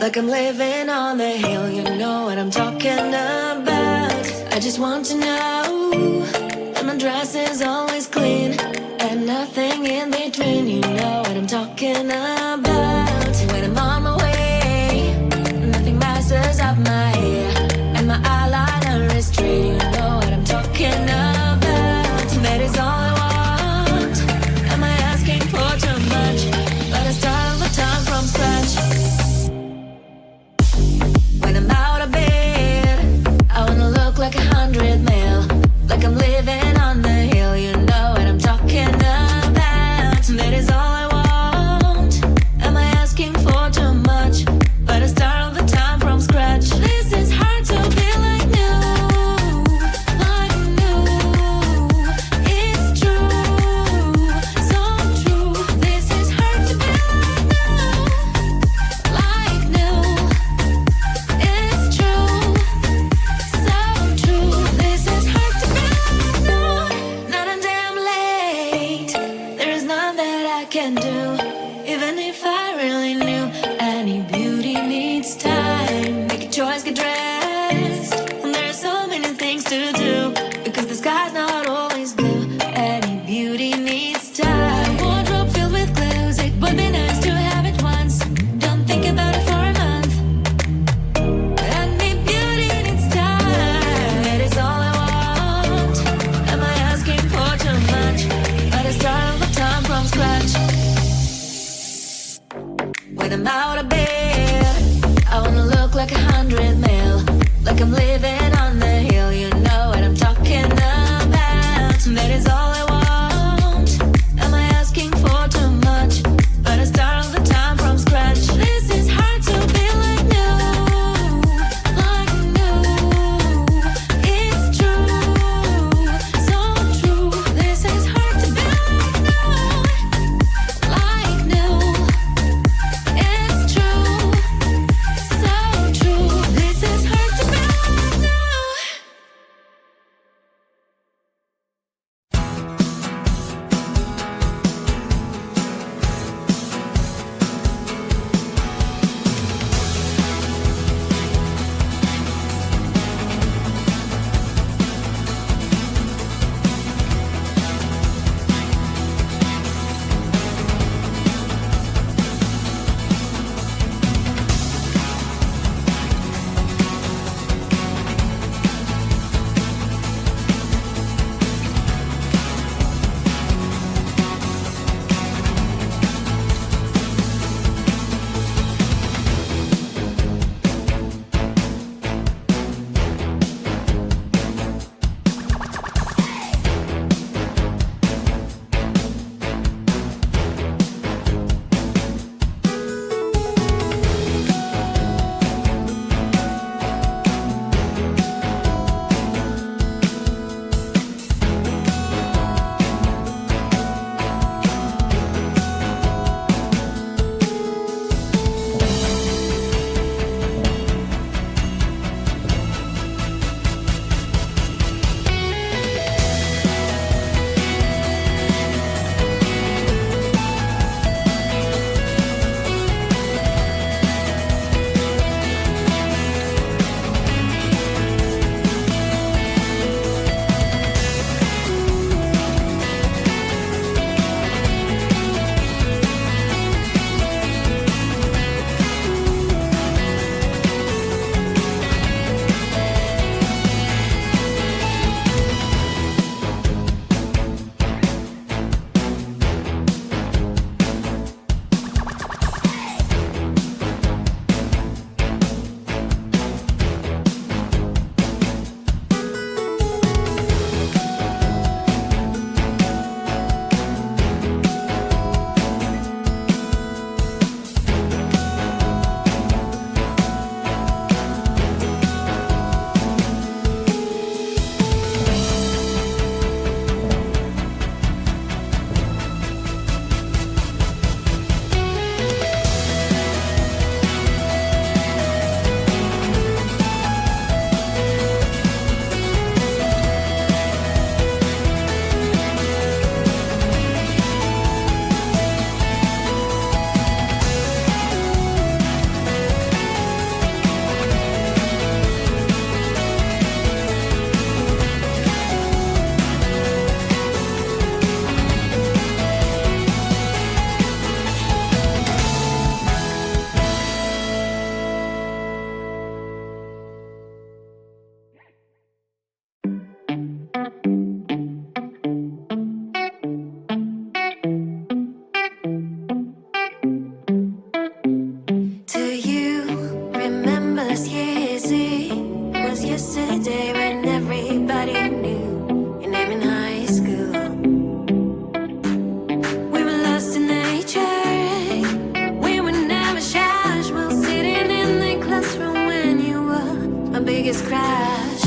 Like I'm living on the hill, you know what I'm talking about. I just want to know that my dress is always clean and nothing in between, you know what I'm talking about. When I'm on my way, nothing messes up my hair, and my eyeliner is straight, you know what I'm talking about. That is all I want. Am I asking for too much? But I start all the time from scratch. When I'm out of bed, I wanna look like 100 mil, like I'm living on the hill, you know what I'm talking about. That is all I want. Am I asking for too much? But I start all the time from scratch. This is hard to be like new, like new. It's true, so true. This is hard to be like new. It's true, so true. This is hard to be like new. Not a damn late. There is none that I can do. Even if I really knew, any beauty needs time. Make a choice, get dressed. And there are so many things to do, because the sky's not always blue. Any beauty needs time. Wardrobe filled with clothes, it would be nice to have it once. Don't think about it for a month. Any beauty needs time. That is all I want. Am I asking for too much? But I start all the time from scratch. When I'm out of bed, I wanna look like 100 mil, my biggest crash.